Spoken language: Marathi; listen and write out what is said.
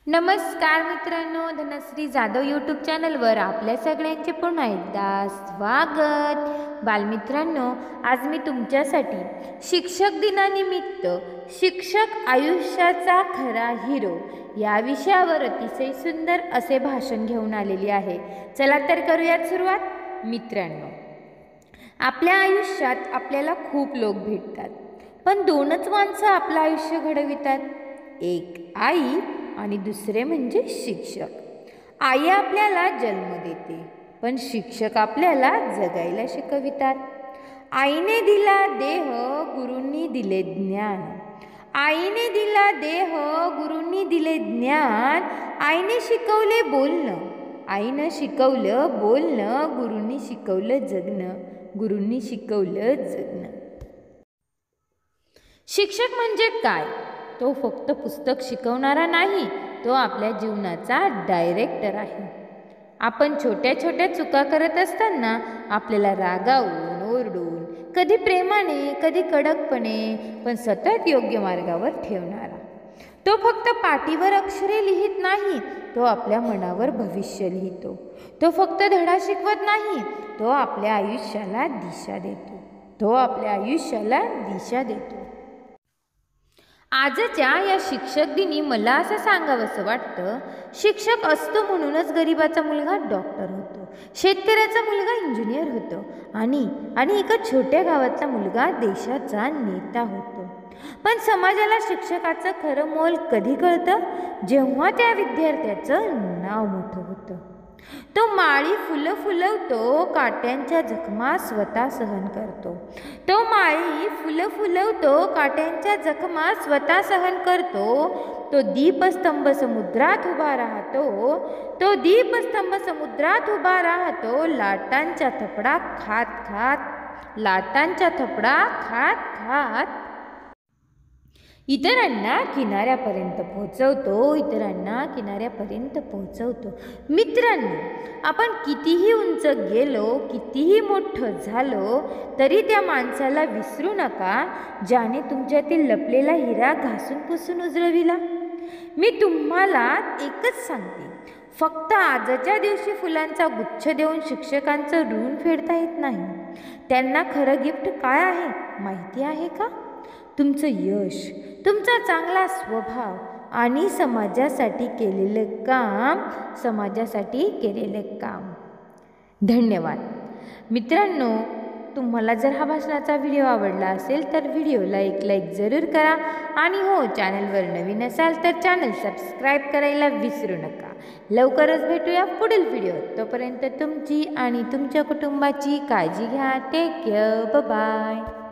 नमस्कार मित्रांनो, धनश्री जाधव यूट्यूब चॅनलवर आपल्या सगळ्यांचे पुन्हा एकदा स्वागत। बालमित्रांनो, आज मी तुमच्यासाठी शिक्षक दिनानिमित्त शिक्षक आयुष्याचा खरा हिरो या विषयावर अतिशय सुंदर असे भाषण घेऊन आलेली आहे। चला तर करूयात सुरुवात। मित्रांनो, आपल्या आयुष्यात आपल्याला खूप लोक भेटतात, पण दोनच माणसं आपलं आयुष्य घडवितात, एक आई आणि दुसरे म्हणजे शिक्षक। आई आपल्याला जन्म देते, पण शिक्षक आपल्याला जगायला शिकवितात। आईने दिला देह, गुरूंनी दिले ज्ञान। आईने दिला देह, गुरूंनी दिले ज्ञान। आईने शिकवले बोलणं, आईनं शिकवलं बोलणं, गुरूंनी शिकवलं जगणं, गुरूंनी शिकवलं जगणं। शिक्षक म्हणजे काय? तो फक्त पुस्तक शिकवणारा नाही, तो आपल्या जीवनाचा डायरेक्टर आहे। आपण छोट्या छोट्या चुका करत असताना आपल्याला रागावून ओरडून, कधी प्रेमाने कधी कडकपणे, पण सतत योग्य मार्गावर ठेवणारा। तो फक्त पाटीवर अक्षरे लिहित नाही, तो आपल्या मनावर भविष्य लिहितो। तो फक्त धडा शिकवत नाही, तो आपल्या आयुष्याला दिशा देतो। तो आपल्या आयुष्याला दिशा देतो। आजच्या या शिक्षक दिनी मला असं सांगावंसं वाटतं, शिक्षक असतो म्हणूनच गरिबाचा मुलगा डॉक्टर होतो, शेतकऱ्याचा मुलगा इंजिनियर होतो आणि एका छोट्या गावातला मुलगा देशाचा नेता होतो। पण समाजाला शिक्षकाचं खरं मोल कधी कळतं? जेव्हा त्या विद्यार्थ्याचं नाव मोठं होतं। तो माळी फुलं फुलवतो, काट्यांच्या जखमा स्वतः सहन करतो। तो माळी फुलं फुलवतो, काट्यांच्या जखमा स्वतः सहन करतो। तो दीपस्तंभ समुद्रात उभा राहतो, तो दीपस्तंभ समुद्रात उभा राहतो, लाटांच्या थपडा खात खात, लाटांच्या थपडा खात खात इतरांना किनाऱ्यापर्यंत पोहोचवतो, इतरांना किनाऱ्यापर्यंत पोहोचवतो। मित्रांनो, आपण कितीही उंच गेलो, कितीही मोठं झालो, तरी त्या माणसाला विसरू नका, ज्याने तुमच्यातील लपलेला हिरा घासून पुसून उजळविला। मी तुम्हाला एकच सांगते, फक्त आजच्या दिवशी फुलांचा गुच्छ देऊन शिक्षकांचं ऋण फेडता येत नाही। त्यांना खरं गिफ्ट काय आहे माहिती आहे का? तुमचं यश, तुमचा चांगला स्वभाव आणि समाजासाठी केलेलं काम, समाजासाठी केलेलं काम। धन्यवाद मित्रांनो, तुम्हाला जर हा भाषणाचा व्हिडिओ आवडला असेल तर व्हिडिओला एक लाईक जरूर करा आणि हो, चॅनलवर नवीन असाल तर चॅनल सबस्क्राईब करायला विसरू नका। लवकरच भेटूया पुढील व्हिडिओत। तोपर्यंत तुमची आणि तुमच्या कुटुंबाची काळजी घ्या। Take care, bye bye.